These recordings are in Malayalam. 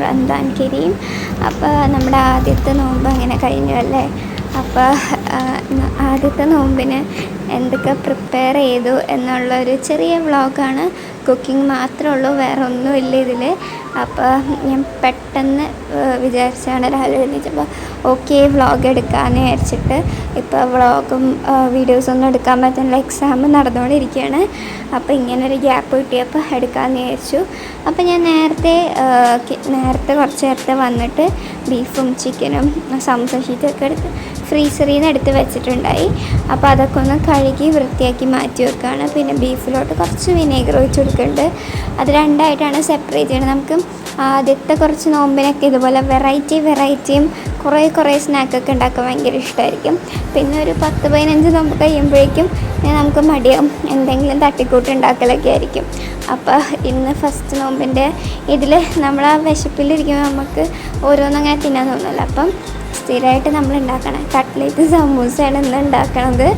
റംദാൻ കരീം. അപ്പോൾ നമ്മുടെ ആദ്യത്തെ നോമ്പ് അങ്ങനെ കഴിഞ്ഞു അല്ലേ. അപ്പോൾ ആദ്യത്തെ നോമ്പിന് എന്തൊക്കെ പ്രിപ്പയർ ചെയ്തു എന്നുള്ളൊരു ചെറിയ വ്ളോഗാണ്. കുക്കിംഗ് മാത്രമേ ഉള്ളൂ, വേറെ ഒന്നുമില്ല ഇതിൽ. അപ്പോൾ ഞാൻ പെട്ടെന്ന് വിചാരിച്ചാണ് രാവിലെ എഴുന്നേറ്റപ്പോൾ ഓക്കെ വ്ളോഗ് എടുക്കാമെന്ന് വിചാരിച്ചിട്ട്. ഇപ്പോൾ വ്ളോഗും വീഡിയോസൊന്നും എടുക്കാൻ പറ്റുന്നില്ല, എക്സാം നടന്നുകൊണ്ടിരിക്കുകയാണ്. അപ്പോൾ ഇങ്ങനൊരു ഗ്യാപ്പ് കിട്ടിയപ്പോൾ എടുക്കാമെന്ന് വിചാരിച്ചു. അപ്പോൾ ഞാൻ നേരത്തെ കുറച്ച് നേരത്തെ വന്നിട്ട് ബീഫും ചിക്കനും സമോസ ഷീറ്റൊക്കെ എടുത്ത് ഫ്രീസറിൽ നിന്ന് എടുത്ത് വെച്ചിട്ടുണ്ടായി. അപ്പോൾ അതൊക്കെ ഒന്ന് കഴുകി വൃത്തിയാക്കി മാറ്റി വെക്കുകയാണ്. പിന്നെ ബീഫിലോട്ട് കുറച്ച് വിനേഗർ ഒഴിച്ച് കൊടുക്കുന്നുണ്ട്. അത് രണ്ടായിട്ടാണ് സെപ്പറേറ്റ് ചെയ്യണം. നമുക്ക് ആദ്യത്തെ കുറച്ച് നോമ്പിനൊക്കെ ഇതുപോലെ വെറൈറ്റിയും കുറേ സ്നാക്കൊക്കെ ഉണ്ടാക്കാൻ ഭയങ്കര ഇഷ്ടമായിരിക്കും. പിന്നെ ഒരു 10-15 നോമ്പ് കഴിയുമ്പോഴേക്കും നമുക്ക് മടിയാവും, എന്തെങ്കിലും തട്ടിക്കൂട്ട് ഉണ്ടാക്കലൊക്കെ ആയിരിക്കും. അപ്പോൾ ഇന്ന് ഫസ്റ്റ് നോമ്പിൻ്റെ ഇതിൽ നമ്മൾ ആ വിശപ്പിലിരിക്കുമ്പോൾ നമുക്ക് ഓരോന്നങ്ങനെ തിന്നാൻ തോന്നില്ല. അപ്പം സ്ഥിരമായിട്ട് നമ്മൾ ഉണ്ടാക്കണം കട്ട്ലേറ്റ് സമൂസയാണ് ഇന്ന് ഉണ്ടാക്കണത്.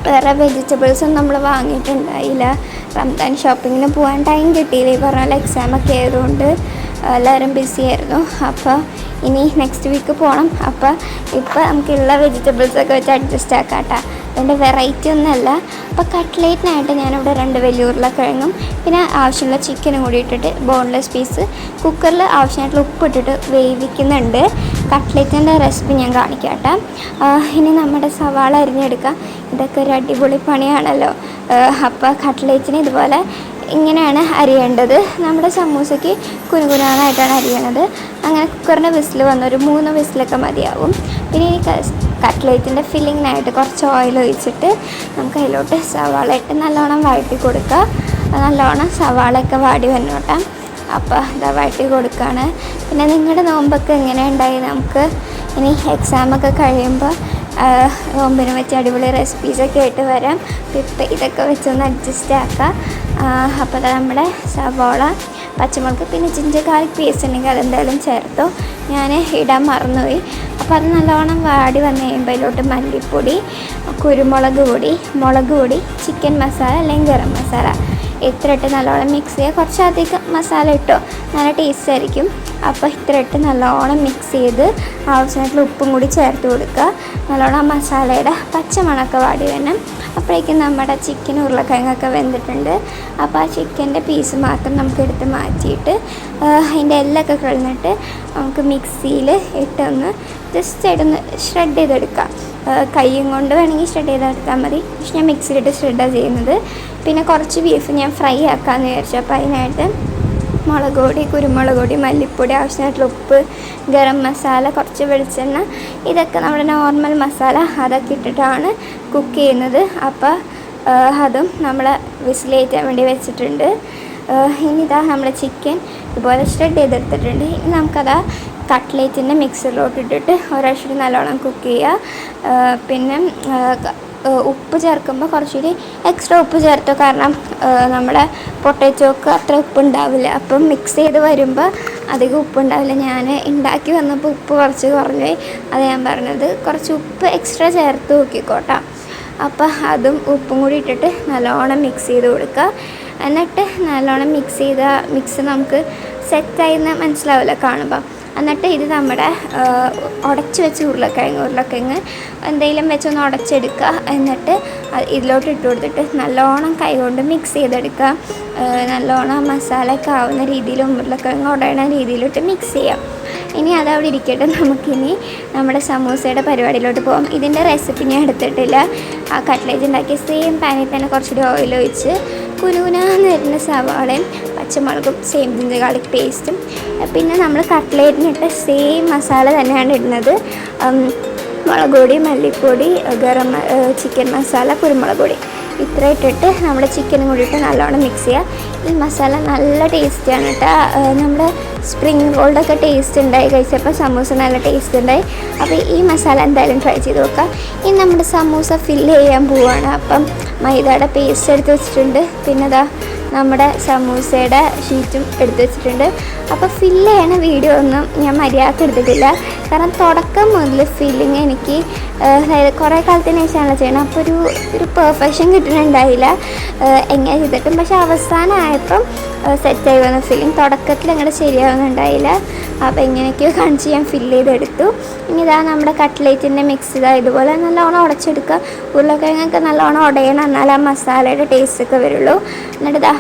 വേറെ വെജിറ്റബിൾസൊന്നും നമ്മൾ വാങ്ങിയിട്ടുണ്ടായില്ല. റംദാൻ ഷോപ്പിങ്ങിന് പോകാൻ ടൈം കിട്ടിയില്ല. ഈ പറഞ്ഞ പോലെ എക്സാമൊക്കെ ആയതുകൊണ്ട് എല്ലാവരും ബിസി ആയിരുന്നു. അപ്പോൾ ഇനി നെക്സ്റ്റ് വീക്ക് പോകണം. അപ്പോൾ ഇപ്പോൾ നമുക്കുള്ള വെജിറ്റബിൾസൊക്കെ വെച്ച് അഡ്ജസ്റ്റ് ആക്കാം കേട്ടോ. അതുകൊണ്ട് വെറൈറ്റി ഒന്നുമല്ല. അപ്പോൾ കട്ട്ലേറ്റിനായിട്ട് ഞാനിവിടെ 2 വലിയ ഉരുളക്കിഴങ്ങും പിന്നെ ആവശ്യമുള്ള ചിക്കനും കൂടി ഇട്ടിട്ട് ബോൺലെസ് പീസ് കുക്കറിൽ ആവശ്യമായിട്ടുള്ള ഉപ്പിട്ടിട്ട് വേവിക്കുന്നുണ്ട്. കട്ട്ലേറ്റിൻ്റെ റെസിപ്പി ഞാൻ കാണിക്കാം കേട്ടോ. ഇനി നമ്മുടെ സവാള അരിഞ്ഞെടുക്കാം. ഇതൊക്കെ ഒരു അടിപൊളി പണിയാണല്ലോ. അപ്പോൾ കട്ട്ലേറ്റിന് ഇതുപോലെ ഇങ്ങനെയാണ് അരിയേണ്ടത്. നമ്മുടെ സമൂസയ്ക്ക് കുനുകുനാനായിട്ടാണ് അരിയണത്. അങ്ങനെ കുക്കറിൻ്റെ വിസിൽ വന്നൊരു 3 വിസിലൊക്കെ മതിയാവും. പിന്നെ ഈ കട്ട്ലേറ്റിൻ്റെ ഫില്ലിങ്ങിനായിട്ട് കുറച്ച് ഓയിൽ ഒഴിച്ചിട്ട് നമുക്ക് അതിലോട്ട് സവാള ഇട്ട് നല്ലോണം വഴറ്റി കൊടുക്കുക. നല്ലോണം സവാളയൊക്കെ വാടി വന്നോട്ടെ. അപ്പോൾ ഇതാ വഴറ്റി കൊടുക്കുകയാണ്. പിന്നെ നിങ്ങളുടെ നോമ്പൊക്കെ എങ്ങനെ ഉണ്ടായി? നമുക്ക് ഇനി എക്സാമൊക്കെ കഴിയുമ്പോൾ നോമ്പിന് വെച്ച് അടിപൊളി റെസിപ്പീസൊക്കെ ആയിട്ട് വരാം. ഇപ്പം ഇതൊക്കെ വെച്ചൊന്ന് അഡ്ജസ്റ്റ് ആക്കാം. അപ്പോൾ നമ്മുടെ സവാള, പച്ചമുളക് പിന്നെ ജിഞ്ചർ ഗാർലിക് പേസ്റ്റ് ഉണ്ടെങ്കിൽ അതെന്തായാലും ചേർത്തോ. ഞാൻ ഇടാൻ മറന്നുപോയി. അപ്പോൾ അത് നല്ലോണം വാടി വന്ന് കഴിയുമ്പോൾ അതിലോട്ട് മല്ലിപ്പൊടി, കുരുമുളക് പൊടി, മുളക് പൊടി, ചിക്കൻ മസാല അല്ലെങ്കിൽ ഗരം മസാല ഇത്ര ഇട്ട് നല്ലോണം മിക്സ് ചെയ്യുക. കുറച്ചധികം മസാല ഇട്ടോ, നല്ല ടേസ്റ്റ് ആയിരിക്കും. അപ്പോൾ ഇത്ര ഇട്ട് നല്ലോണം മിക്സ് ചെയ്ത് ആവശ്യമായിട്ടുള്ള ഉപ്പും കൂടി ചേർത്ത് കൊടുക്കുക. നല്ലോണം മസാലയുടെ പച്ചമണമൊക്കെ വാടി വേണം. അപ്പോഴേക്കും നമ്മുടെ ചിക്കൻ ഉരുളക്കിഴങ്ങൊക്കെ വെന്തിട്ടുണ്ട്. അപ്പോൾ ആ ചിക്കൻ്റെ പീസ് മാത്രം നമുക്ക് എടുത്ത് മാറ്റിയിട്ട് അതിൻ്റെ എല്ലൊക്കെ കളഞ്ഞിട്ട് നമുക്ക് മിക്സിയിൽ ഇട്ടൊന്ന് ജസ്റ്റ് ആയിട്ടൊന്ന് ഷ്രെഡ് ചെയ്തെടുക്കാം. കൈയും കൊണ്ട് വേണമെങ്കിൽ ഷ്രെഡ് ചെയ്തെടുത്താൽ മതി. പക്ഷെ ഞാൻ മിക്സിയിലിട്ട് ഷ്രെഡാണ് ചെയ്യുന്നത്. പിന്നെ കുറച്ച് ബീഫ് ഞാൻ ഫ്രൈ ആക്കാമെന്ന് വിചാരിച്ചു. അപ്പോൾ അതിനായിട്ട് മുളക് പൊടി, കുരുമുളക് പൊടി, മല്ലിപ്പൊടി, ആവശ്യമായിട്ടുള്ള ഉപ്പ്, ഗരം മസാല, കുറച്ച് വെളിച്ചെണ്ണ, ഇതൊക്കെ നമ്മുടെ നോർമൽ മസാല അതൊക്കെ ഇട്ടിട്ടാണ് കുക്ക് ചെയ്യുന്നത്. അപ്പോൾ അതും നമ്മൾ വിസിലേറ്റാൻ വേണ്ടി വെച്ചിട്ടുണ്ട്. ഇനി ഇതാ നമ്മുടെ ചിക്കൻ ഇതുപോലെ ഷ്രെഡ് ചെയ്തെടുത്തിട്ടുണ്ട്. ഇനി നമുക്കതാ കട്ട്ലേറ്റിൻ്റെ മിക്സറിലോട്ട് ഇട്ടിട്ട് ഒരാഴ്ച നല്ലോണം കുക്ക് ചെയ്യുക. പിന്നെ ഉപ്പ് ചേർക്കുമ്പോൾ കുറച്ചുകൂടി എക്സ്ട്രാ ഉപ്പ് ചേർത്തോ, കാരണം നമ്മുടെ പൊട്ടറ്റോക്ക് അത്ര ഉപ്പുണ്ടാവില്ല. അപ്പം മിക്സ് ചെയ്ത് വരുമ്പോൾ അധികം ഉപ്പുണ്ടാവില്ല. ഞാൻ ഉണ്ടാക്കി വന്നപ്പോൾ ഉപ്പ് കുറച്ച് കുറഞ്ഞു, അത് ഞാൻ പറഞ്ഞത്. കുറച്ച് ഉപ്പ് എക്സ്ട്രാ ചേർത്ത് നോക്കിക്കോട്ടെ. അപ്പോൾ അതും ഉപ്പും കൂടി ഇട്ടിട്ട് നല്ലോണം മിക്സ് ചെയ്ത് കൊടുക്കുക. എന്നിട്ട് നല്ലോണം മിക്സ് നമുക്ക് സെറ്റായിന്ന് മനസ്സിലാവില്ല കാണുമ്പോൾ. എന്നിട്ട് ഇത് നമ്മുടെ ഉടച്ച് വെച്ച ഉരുളക്കിഴങ്ങ് എന്തെങ്കിലും വെച്ചൊന്ന് ഉടച്ചെടുക്കുക. എന്നിട്ട് ഇതിലോട്ട് ഇട്ട് കൊടുത്തിട്ട് നല്ലോണം കൈകൊണ്ട് മിക്സ് ചെയ്തെടുക്കുക. നല്ലോണം മസാലയൊക്കെ ആവുന്ന രീതിയിലും ഉരുളക്കിഴങ്ങ് ഉടയണ രീതിയിലോട്ട് മിക്സ് ചെയ്യാം. ഇനി അതവിടെ ഇരിക്കട്ടെ. നമുക്കിനി നമ്മുടെ സമൂസയുടെ പരിപാടിയിലോട്ട് പോകാം. ഇതിൻ്റെ റെസിപ്പി ഞാൻ എടുത്തിട്ടില്ല. ആ കട്ട്ലേറ്റ് ഉണ്ടാക്കിയ സെയിം പാനിൽ തന്നെ കുറച്ചുകൂടി ഓയിൽ ഒഴിച്ച് കുനുകുനാന്ന് വരുന്ന സവാളയും പച്ചമുളകും സെയിം ജിഞ്ചർ ഗാർലിക് പേസ്റ്റും പിന്നെ നമ്മൾ കട്ട്ലേറ്റിനിട്ട സെയിം മസാല തന്നെയാണ് ഇടുന്നത്. മുളക് പൊടി, മല്ലിപ്പൊടി, ചിക്കൻ മസാല, കുരുമുളക് പൊടി ഇത്ര ഇട്ടിട്ട് നമ്മുടെ ചിക്കനും കൂടി ഇട്ട് നല്ലോണം മിക്സ് ചെയ്യുക. ഈ മസാല നല്ല ടേസ്റ്റിയാണ് കേട്ടോ. നമ്മുടെ സ്പ്രിംഗ് റോളിൻ്റെയൊക്കെ ടേസ്റ്റ് ഉണ്ടായി കഴിച്ചപ്പോൾ സമൂസ നല്ല ടേസ്റ്റ് ഉണ്ടായി. അപ്പോൾ ഈ മസാല എന്തായാലും ട്രൈ ചെയ്ത് നോക്കുക. ഇനി നമ്മുടെ സമൂസ ഫില്ല് ചെയ്യാൻ പോവുകയാണ്. അപ്പം മൈദയുടെ പേസ്റ്റ് എടുത്ത് വെച്ചിട്ടുണ്ട്. പിന്നെ ഇതാ നമ്മുടെ സമൂസയുടെ ഷീറ്റും എടുത്ത് വെച്ചിട്ടുണ്ട്. അപ്പോൾ ഫില്ല് ചെയ്യണ വീഡിയോ ഒന്നും ഞാൻ മര്യാദക്ക് എടുത്തിട്ടില്ല. കാരണം തുടക്കം മുതൽ ഫില്ലിങ് എനിക്ക് അതായത് കുറേ കാലത്തിന് ശേഷമാണ് ചെയ്യണം. അപ്പോൾ ഒരു പെർഫെക്ഷൻ കിട്ടുന്നുണ്ടായില്ല എങ്ങനെ ചെയ്തിട്ടും. പക്ഷെ അവസാനമായപ്പം സെറ്റായി വന്ന ഫില്ലിങ്. തുടക്കത്തിൽ അങ്ങോട്ട് ശരിയാവുന്നുണ്ടായില്ല. അപ്പോൾ ഇങ്ങനെയൊക്കെയോ കാണിച്ച് ഞാൻ ഫില്ല് ചെയ്തെടുത്തു. ഇനി ഇതാ നമ്മുടെ കട്ട്ലേറ്റിൻ്റെ മിക്സ് ഇതാ ഇതുപോലെ നല്ലോണം ഉടച്ചെടുക്കുക. ഉരുളക്കിഴങ്ങൊക്കെ നല്ലോണം ഉടയണം, എന്നാലേ ആ മസാലയുടെ ടേസ്റ്റൊക്കെ വരുള്ളൂ. എന്നിട്ട് ഇതാ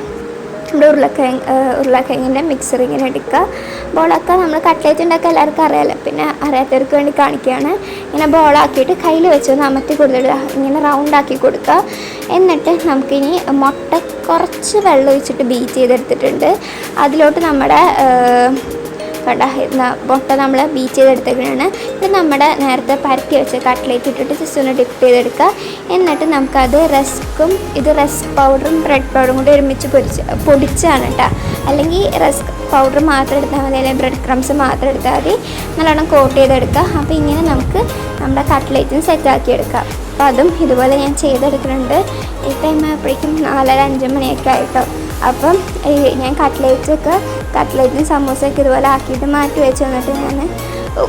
നമ്മുടെ ഉരുളക്കിഴങ്ങിൻ്റെ മിക്സർ ഇങ്ങനെ എടുക്കുക. ബോളൊക്കെ നമ്മൾ കട്ട്ലേറ്റ് ഉണ്ടാക്കുക എല്ലാവർക്കും അറിയാമല്ലോ, പിന്നെ അറിയാത്തവർക്ക് വേണ്ടി കാണിക്കുകയാണ്. ഇങ്ങനെ ബോളാക്കിയിട്ട് കയ്യിൽ വെച്ചൊന്ന് അമർത്തി കൊടുത്തിട്ട് ഇങ്ങനെ റൗണ്ടാക്കി കൊടുക്കുക. എന്നിട്ട് നമുക്കിനി മുട്ട കുറച്ച് വെള്ളം ഒഴിച്ചിട്ട് ബീറ്റ് ചെയ്തെടുത്തിട്ടുണ്ട്. അതിലോട്ട് നമ്മുടെ മുട്ട നമ്മൾ ബീറ്റ് ചെയ്തെടുത്തേക്കാണ്. ഇത് നമ്മുടെ നേരത്തെ പരത്തി വെച്ച കട്ട്ലേറ്റ് ഇട്ടിട്ട് ജസ്റ്റ് ഒന്ന് ഡിപ്പ് ചെയ്തെടുക്കുക. എന്നിട്ട് നമുക്കത് റസ്ക് പൗഡറും ബ്രെഡ് പൗഡറും കൂടി ഒരുമിച്ച് പൊടിച്ചാണ് കേട്ടോ. അല്ലെങ്കിൽ റസ്ക് പൗഡർ മാത്രം എടുത്താൽ മതി, അല്ലെങ്കിൽ ബ്രെഡ് ക്രംസ് മാത്രം എടുത്താൽ മതി. നല്ലോണം കോട്ട് ചെയ്തെടുക്കുക. അപ്പോൾ ഇങ്ങനെ നമുക്ക് നമ്മുടെ കട്ട്ലേറ്റിന് സെറ്റാക്കി എടുക്കാം. അപ്പോൾ അതും ഇതുപോലെ ഞാൻ ചെയ്തെടുക്കുന്നുണ്ട്. ഈ ടൈം ആയപ്പോഴേക്കും 4:30-5 മണിയൊക്കെ ആയിട്ടോ. അപ്പം ഞാൻ കട്ട്ലേറ്റിന് സമൂസയൊക്കെ ഇതുപോലെ ആക്കിയിട്ട് മാറ്റി വെച്ച് വന്നിട്ട് ഞാൻ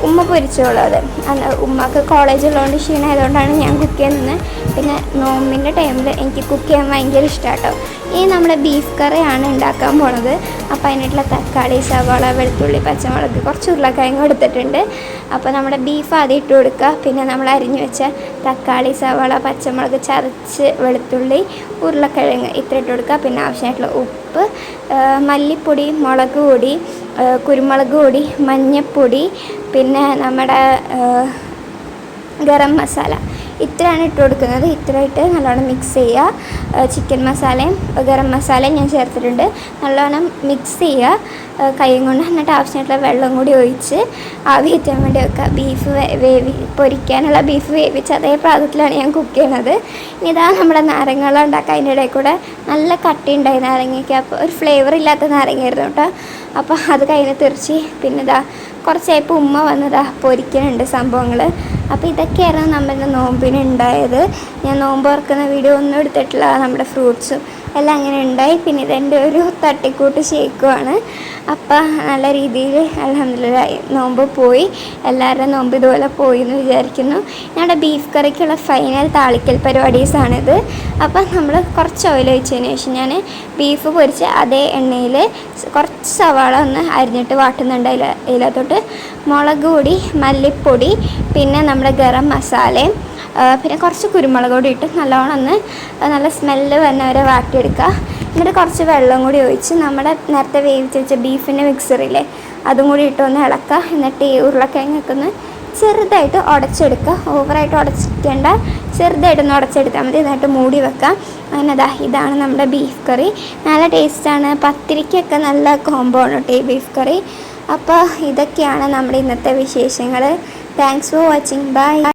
ഉമ്മ പൊരിച്ചോളൂ. അത് ഉമ്മക്ക് കോളേജുള്ളതുകൊണ്ട് ക്ഷീണമായതുകൊണ്ടാണ് ഞാൻ കുക്ക് ചെയ്യുന്നത്. പിന്നെ നോമ്പിൻ്റെ ടൈമിൽ എനിക്ക് കുക്ക് ചെയ്യാൻ ഭയങ്കര ഇഷ്ടമാട്ടോ. ഈ നമ്മുടെ ബീഫ് കറിയാണ് ഉണ്ടാക്കാൻ പോണത്. അപ്പോൾ അതിനായിട്ടുള്ള തക്കാളി, സവാള, വെളുത്തുള്ളി, പച്ചമുളക്, കുറച്ച് ഉരുളക്കിഴങ്ങ് എടുത്തിട്ടുണ്ട്. അപ്പോൾ നമ്മുടെ ബീഫ് ആദ്യം ഇട്ട് കൊടുക്കുക. പിന്നെ നമ്മൾ അരിഞ്ഞു വെച്ച തക്കാളി, സവാള, പച്ചമുളക്, ചതച്ച് വെളുത്തുള്ളി, ഉരുളക്കിഴങ്ങ് ഇത്ര ഇട്ട് കൊടുക്കുക. പിന്നെ ആവശ്യമായിട്ടുള്ള ഉപ്പ്, മല്ലിപ്പൊടി, മുളക് പൊടി, കുരുമുളക് പൊടി, മഞ്ഞൾപ്പൊടി, പിന്നെ നമ്മുടെ ഗരം മസാല ഇത്രയാണ് ഇട്ട് കൊടുക്കുന്നത്. ഇത്ര ഇട്ട് നല്ലോണം മിക്സ് ചെയ്യുക. ചിക്കൻ മസാലയും ഗരം മസാലയും ഞാൻ ചേർത്തിട്ടുണ്ട്. നല്ലോണം മിക്സ് ചെയ്യുക കൈയും കൊണ്ട്. എന്നിട്ട് ആവശ്യമായിട്ടുള്ള വെള്ളം കൂടി ഒഴിച്ച് ആവി കയറ്റാൻ വേണ്ടി വെക്കുക. ബീഫ് പൊരിക്കാനുള്ള ബീഫ് വേവിച്ച് അതേ പാകത്തിലാണ് ഞാൻ കുക്ക് ചെയ്യണത്. ഇനി ഇതാ നമ്മുടെ നാരങ്ങ ഉണ്ടാക്കുക. അതിൻ്റെ ഇടയിൽ കൂടെ നല്ല കട്ടി ഉണ്ടായി നാരങ്ങയ്ക്ക്. അപ്പോൾ ഒരു ഫ്ലേവർ ഇല്ലാത്ത നാരങ്ങയായിരുന്നു കേട്ടോ. അപ്പോൾ അത് കയ്യിൽ തെറിച്ച് പിന്നെ ഇതാ കുറച്ചായപ്പോൾ ഉമ്മ വന്നതാ പൊരിക്കുന്നുണ്ട് സംഭവങ്ങൾ. അപ്പോൾ ഇതൊക്കെയായിരുന്നു നമ്മുടെ നോമ്പിന് ഉണ്ടായത്. ഞാൻ നോമ്പ് തുറക്കുന്ന വീഡിയോ ഒന്നും എടുത്തിട്ടില്ല. നമ്മുടെ ഫ്രൂട്ട്സും എല്ലാം അങ്ങനെ ഉണ്ടായി. പിന്നെ ഇതെൻ്റെ ഒരു തട്ടിക്കൂട്ട് ഷേക്കുമാണ്. അപ്പം നല്ല രീതിയിൽ അൽഹംദുലില്ലാഹ് നോമ്പ് പോയി. എല്ലാവരുടെ നോമ്പ് ഇതുപോലെ പോയി എന്ന് വിചാരിക്കുന്നു. ഞങ്ങളുടെ ബീഫ് കറിക്കുള്ള ഫൈനൽ താളിക്കൽ പരിപാടീസാണിത്. അപ്പം നമ്മൾ കുറച്ച് ഓയിൽ ഒഴിച്ചതിന് ശേഷം ഞാൻ ബീഫ് പൊരിച്ച് അതേ എണ്ണയിൽ കുറച്ച് സവാള ഒന്ന് അരിഞ്ഞിട്ട് വാട്ടുന്നുണ്ട്. അതിലത്തോട്ട് മുളക് പൊടി, മല്ലിപ്പൊടി, പിന്നെ നമ്മുടെ ഗരം മസാലയും പിന്നെ കുറച്ച് കുരുമുളക് പൊടി ഇട്ട് നല്ലോണം ഒന്ന് നല്ല സ്മെല്ല് വരുന്ന വരെ വാട്ടിയെടുക്കുക. എന്നിട്ട് കുറച്ച് വെള്ളം കൂടി ഒഴിച്ച് നമ്മുടെ നേരത്തെ വേവിച്ച് വെച്ച ബീഫിൻ്റെ മിക്സറില്ലേ അതും കൂടി ഇട്ടൊന്ന് ഇളക്കുക. എന്നിട്ട് ഈ ഉരുളക്കിഴങ്ങൊക്കെ ഒന്ന് ചെറുതായിട്ട് ഉടച്ചെടുക്കുക. ഓവറായിട്ട് ഉടച്ചിട്ടേണ്ട, ചെറുതായിട്ടൊന്ന് ഉടച്ചെടുത്താൽ മതി. എന്നിട്ട് മൂടി വെക്കാം. അങ്ങനെ ഇതാണ് നമ്മുടെ ബീഫ് കറി. നല്ല ടേസ്റ്റാണ്. പത്തിരിക്കൊക്കെ നല്ല കോംബോ ആണ് കേട്ടോ ഈ ബീഫ് കറി. അപ്പോൾ ഇതൊക്കെയാണ് നമ്മുടെ ഇന്നത്തെ വിശേഷങ്ങൾ. Thanks for watching. ബൈ.